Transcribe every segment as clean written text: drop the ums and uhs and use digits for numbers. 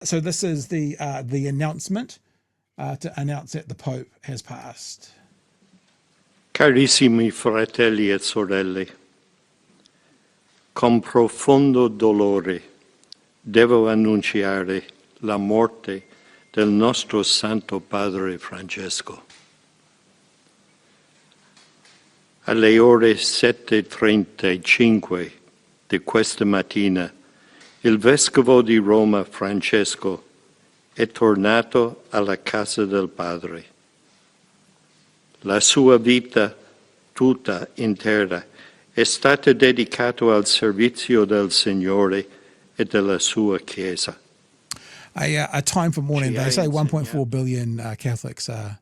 So this is the announcement to announce that the Pope has passed. Carissimi fratelli e sorelle, con profondo dolore devo annunciare la morte del nostro Santo Padre Francesco. Alle ore 7:35 di questa mattina, il Vescovo di Roma Francesco è tornato alla casa del Padre. La sua vita tutta intera è stata dedicata al servizio del Signore e della sua Chiesa. A time for mourning. They say 1.4 billion Catholics are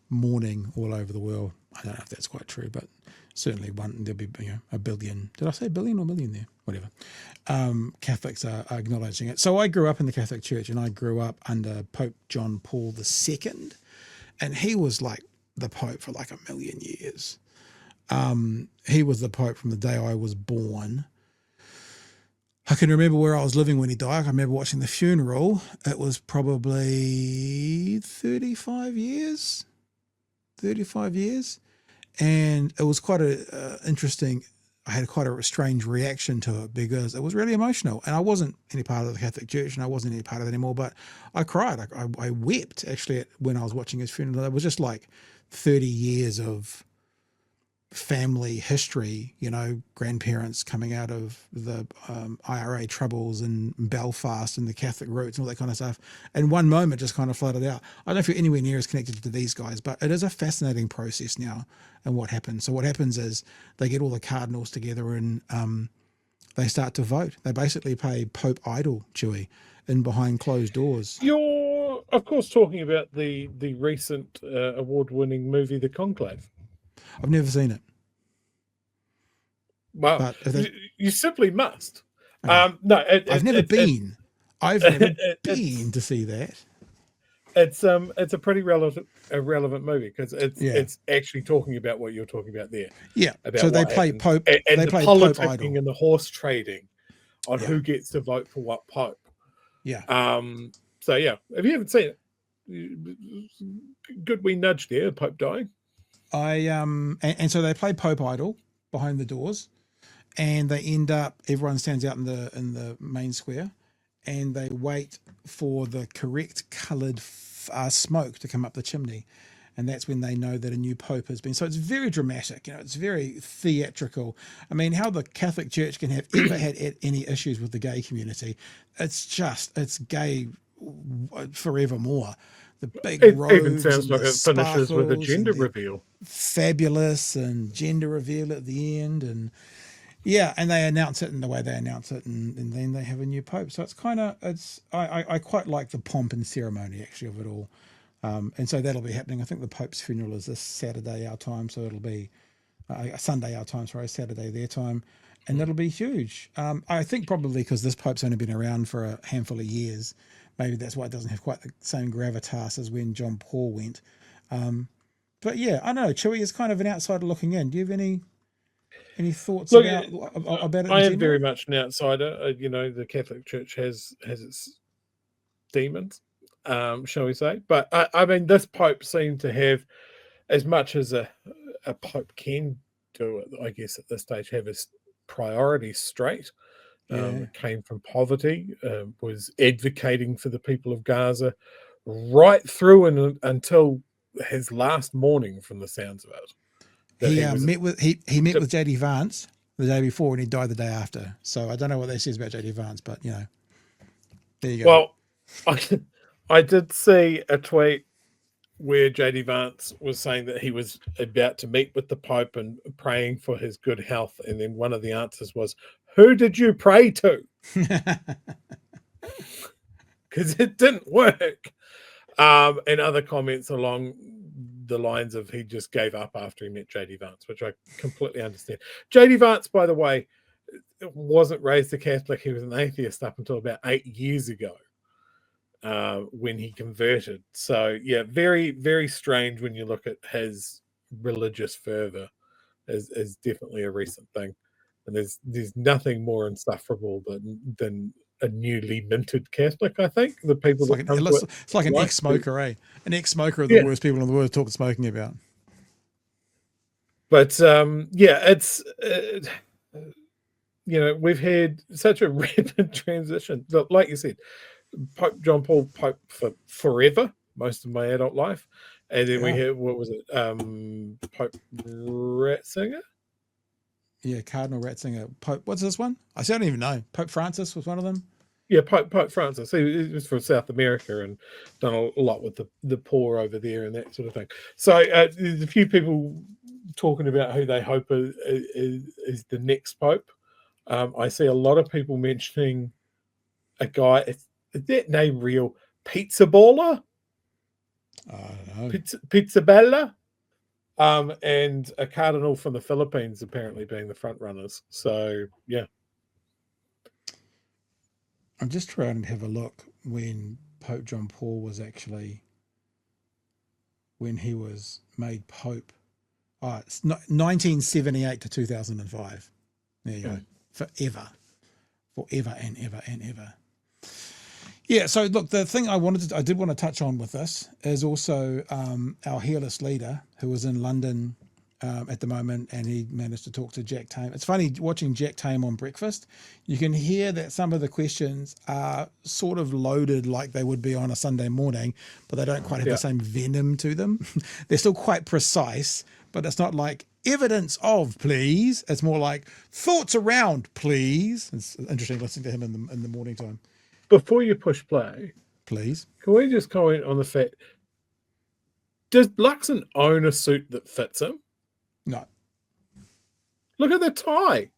mourning all over the world. I don't know if that's quite true, but certainly there'll be a billion. Did I say billion or million there? Whatever. Catholics are acknowledging it. So I grew up in the Catholic Church, and I grew up under Pope John Paul II, and he was like the Pope for like a million years. He was the Pope from the day I was born. I can remember where I was living when he died. I remember watching the funeral. It was probably 35 years. And it was quite interesting. I had quite a strange reaction to it because it was really emotional. And I wasn't any part of the Catholic Church, and I wasn't any part of it anymore, but I cried. I wept actually when I was watching his funeral. It was just like 30 years of family history, grandparents coming out of the IRA troubles in Belfast and the Catholic roots and all that kind of stuff. And one moment just kind of flooded out. I don't know if you're anywhere near as connected to these guys, but it is a fascinating process now and what happens. So what happens is they get all the cardinals together and they start to vote. They basically play Pope Idol, Chewie, in behind closed doors. You're, of course, talking about the recent award-winning movie, The Conclave. I've never seen it. Well, you simply must. Okay. No, I've never been. I've never been to see that. It's a pretty relevant movie because it's actually talking about what you're talking about there. Yeah. So they play Pope and they the play politicking Pope Idol and the horse trading on who gets to vote for what Pope. Yeah. So yeah, if you haven't seen it, good wee nudge there. Pope dying. And so they play Pope Idol behind the doors, and they end up. Everyone stands out in the main square, and they wait for the correct coloured smoke to come up the chimney, and that's when they know that a new pope has been. So it's very dramatic. It's very theatrical. I mean, how the Catholic Church can have ever had any issues with the gay community? It's gay forevermore. The big robes, even sounds like it finishes with a gender reveal. Fabulous and gender reveal at the end, and they announce it in the way they announce it, and then they have a new pope. So I quite like the pomp and ceremony actually of it all, and so that'll be happening. I think the Pope's funeral is this Saturday our time, so it'll be Sunday our time, Saturday their time, and that'll be huge. I think probably because this Pope's only been around for a handful of years. Maybe that's why it doesn't have quite the same gravitas as when John Paul went. But yeah, I don't know. Chewie is kind of an outsider looking in. Do you have any thoughts about it? I am very much an outsider. The Catholic Church has its demons, shall we say? But I mean, this Pope seemed to have, as much as a Pope can do it, I guess at this stage, have his priorities straight. Came from poverty, was advocating for the people of Gaza right through and until his last morning, from the sounds of it. He met with JD Vance the day before, and he died the day after. So I don't know what that says about JD Vance, but there you go. Well, I did see a tweet where JD Vance was saying that he was about to meet with the Pope and praying for his good health, and then one of the answers was, "Who did you pray to?" Because it didn't work. And other comments along the lines of he just gave up after he met JD Vance, which I completely understand. JD Vance, by the way, wasn't raised a Catholic. He was an atheist up until about 8 years ago when he converted. So, yeah, very, very strange when you look at his religious fervor is definitely a recent thing. And there's nothing more insufferable than a newly minted Catholic. I think the people It's like that come to it, it's like an like to. ex-smoker, eh? An ex-smoker are the Yeah. worst people in the world to talk smoking about. But it's we've had such a rapid transition. Like you said, Pope John Paul, Pope for forever, most of my adult life, and then we Yeah. had, what was it, Pope Ratzinger. Yeah, Cardinal Ratzinger. Pope, what's this one? I don't even know. Pope Francis was one of them. Yeah, Pope Francis. He was from South America and done a lot with the poor over there and that sort of thing. So there's a few people talking about who they hope is the next Pope. I see a lot of people mentioning a guy. Is that name real? Pizza Baller? I don't know. Pizza Bella? And a cardinal from the Philippines apparently being the front runners. So, yeah. I'm just trying to have a look when Pope John Paul was actually, when he was made Pope. Oh, it's 1978 to 2005. There you go. Forever and ever and ever. Yeah, so look, the thing I did want to touch on with this is also our hairless leader who was in London at the moment, and he managed to talk to Jack Tame. It's funny watching Jack Tame on Breakfast. You can hear that some of the questions are sort of loaded like they would be on a Sunday morning, but they don't quite have the same venom to them. They're still quite precise, but it's not like evidence of, please. It's more like thoughts around, please. It's interesting listening to him in the morning time. Before you push play, Please. can we just comment on the fact, does Luxon own a suit that fits him? No. Look at the tie.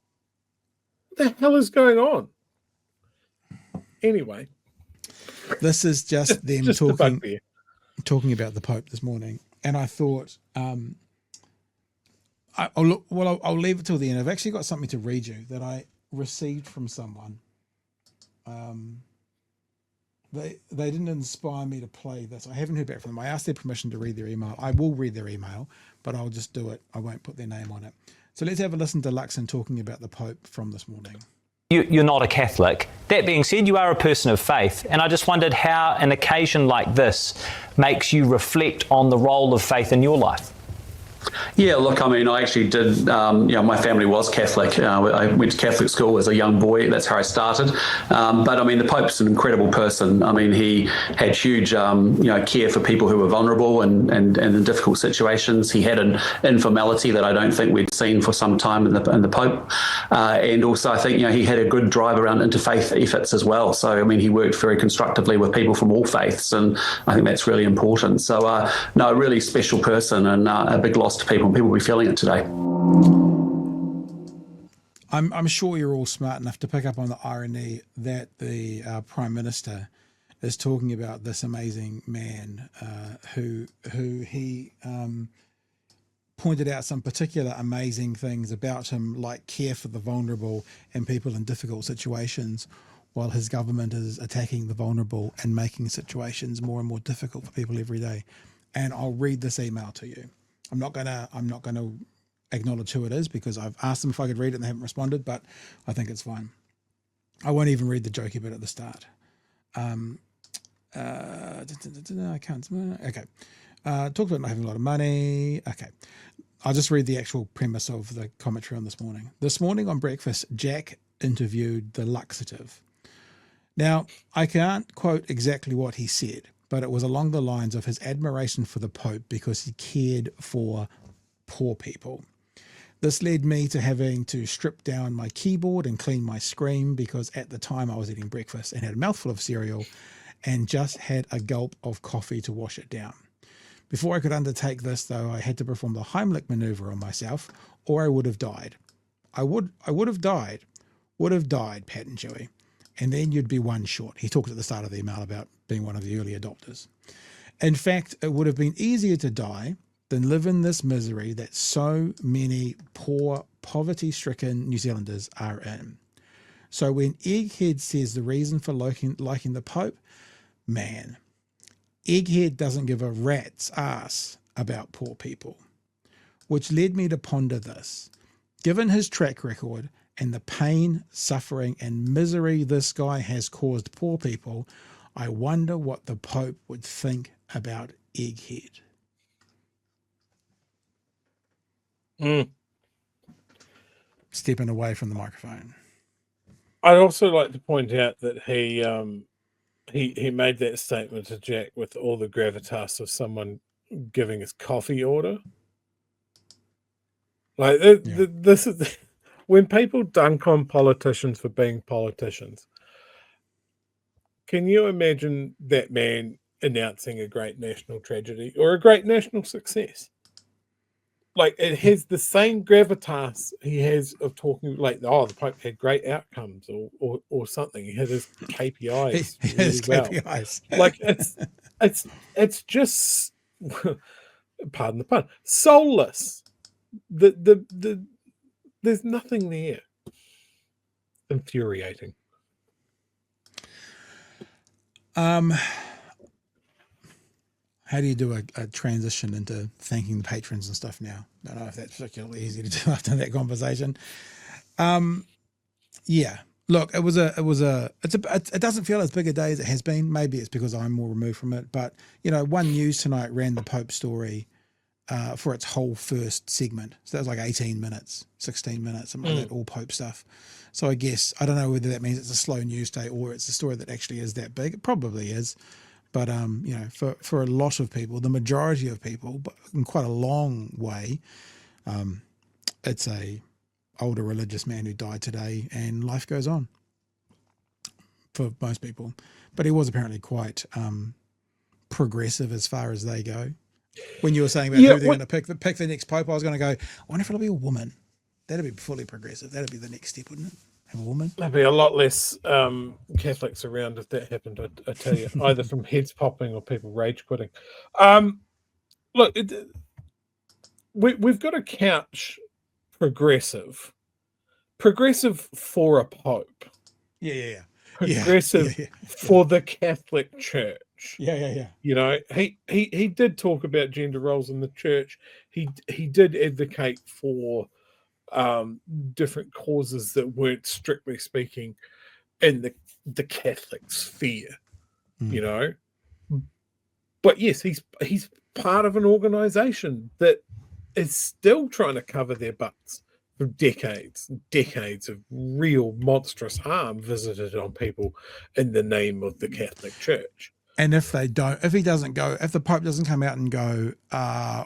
What the hell is going on? Anyway. This is just them just talking about the Pope this morning. And I thought, I'll leave it till the end. I've actually got something to read you that I received from someone. They didn't inspire me to play this. I haven't heard back from them. I asked their permission to read their email. I will read their email, but I'll just do it. I won't put their name on it. So let's have a listen to Luxon talking about the Pope from this morning. You're not a Catholic. That being said, you are a person of faith, and I just wondered how an occasion like this makes you reflect on the role of faith in your life. Yeah, look, I mean, I actually did, my family was Catholic. I went to Catholic school as a young boy. That's how I started. But I mean, the Pope's an incredible person. I mean, he had huge, care for people who were vulnerable and in difficult situations. He had an informality that I don't think we'd seen for some time in the Pope. And also, I think, he had a good drive around interfaith efforts as well. So, I mean, he worked very constructively with people from all faiths, and I think that's really important. So, a really special person and a big loss to people. People will be feeling it today. I'm sure you're all smart enough to pick up on the irony that the Prime Minister is talking about this amazing man who he pointed out some particular amazing things about him, like care for the vulnerable and people in difficult situations, while his government is attacking the vulnerable and making situations more and more difficult for people every day. And I'll read this email to you. I'm not gonna acknowledge who it is because I've asked them if I could read it and they haven't responded, but I think it's fine. I won't even read the jokey bit at the start. I can't. Okay. Talked about not having a lot of money. Okay. I'll just read the actual premise of the commentary on this morning. This morning on Breakfast, Jack interviewed the Luxative. Now, I can't quote exactly what he said, but it was along the lines of his admiration for the Pope because he cared for poor people. This led me to having to strip down my keyboard and clean my screen because at the time I was eating breakfast and had a mouthful of cereal and just had a gulp of coffee to wash it down. Before I could undertake this, though, I had to perform the Heimlich maneuver on myself or I would have died. I would have died, Pat and Chewie. And then you'd be one short. He talked at the start of the email about being one of the early adopters. In fact, it would have been easier to die than live in this misery that so many poor, poverty-stricken New Zealanders are in. So when Egghead says the reason for liking the Pope, man, Egghead doesn't give a rat's ass about poor people, which led me to ponder this. Given his track record and the pain, suffering, and misery this guy has caused poor people, I wonder what the Pope would think about Egghead. Stepping away from the microphone. I'd also like to point out that he made that statement to Jack with all the gravitas of someone giving his coffee order. Like this is when people dunk on politicians for being politicians. Can you imagine that man announcing a great national tragedy or a great national success? Like, it has the same gravitas he has of talking like, oh, the Pope had great outcomes or something. He had his KPIs. His really KPIs. well. Like, it's just, pardon the pun, soulless. There's nothing there. Infuriating. How do you do a transition into thanking the patrons and stuff now? I don't know if that's particularly easy to do after that conversation. Yeah. Look, it doesn't feel as big a day as it has been. Maybe it's because I'm more removed from it. But, One News tonight ran the Pope story for its whole first segment. So that was like 18 minutes, 16 minutes, something like that, all Pope stuff. So I guess, I don't know whether that means it's a slow news day or it's a story that actually is that big. It probably is. But, for a lot of people, the majority of people, but in quite a long way, it's a older religious man who died today and life goes on for most people. But he was apparently quite progressive as far as they go. When you were saying about who they're going to pick the next pope, I was going to go, I wonder if it'll be a woman. That'd be fully progressive. That'd be the next step, wouldn't it? Have a woman. There'd be a lot less Catholics around if that happened, I tell you, either from heads popping or people rage quitting. Look, we've got to couch progressive for a pope. Yeah. Progressive for the Catholic Church. Yeah. He did talk about gender roles in the church. He did advocate for different causes that weren't strictly speaking in the Catholic sphere, But yes, he's part of an organization that is still trying to cover their butts for decades of real monstrous harm visited on people in the name of the Catholic Church. And if the Pope doesn't come out and go,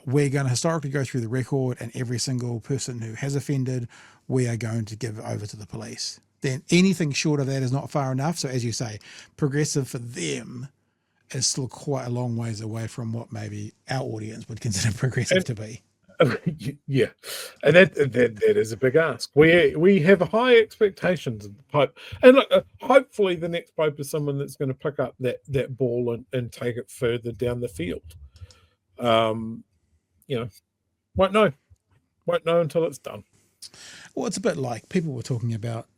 we're going to historically go through the record and every single person who has offended, we are going to give over to the police, then anything short of that is not far enough. So as you say, progressive for them is still quite a long ways away from what maybe our audience would consider progressive to be. Yeah, and that is a big ask. We have high expectations of the Pope, and look, hopefully the next Pope is someone that's going to pick up that ball and take it further down the field. Won't know until it's done. Well, it's a bit like people were talking about.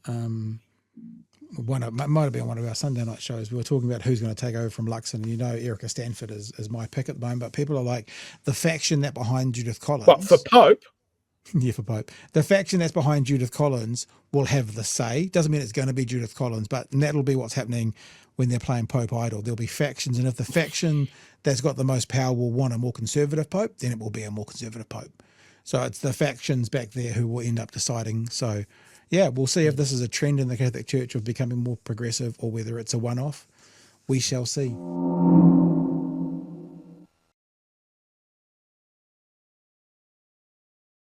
It might have been one of our Sunday night shows. We were talking about who's going to take over from Luxon, and Erica Stanford is my pick at the moment. But people are like, the faction that behind Judith Collins. But for Pope, yeah, for Pope, the faction that's behind Judith Collins will have the say. Doesn't mean it's going to be Judith Collins, but that'll be what's happening when they're playing Pope Idol. There'll be factions, and if the faction that's got the most power will want a more conservative Pope, then it will be a more conservative Pope. So it's the factions back there who will end up deciding. So. Yeah, we'll see if this is a trend in the Catholic Church of becoming more progressive or whether it's a one-off. We shall see.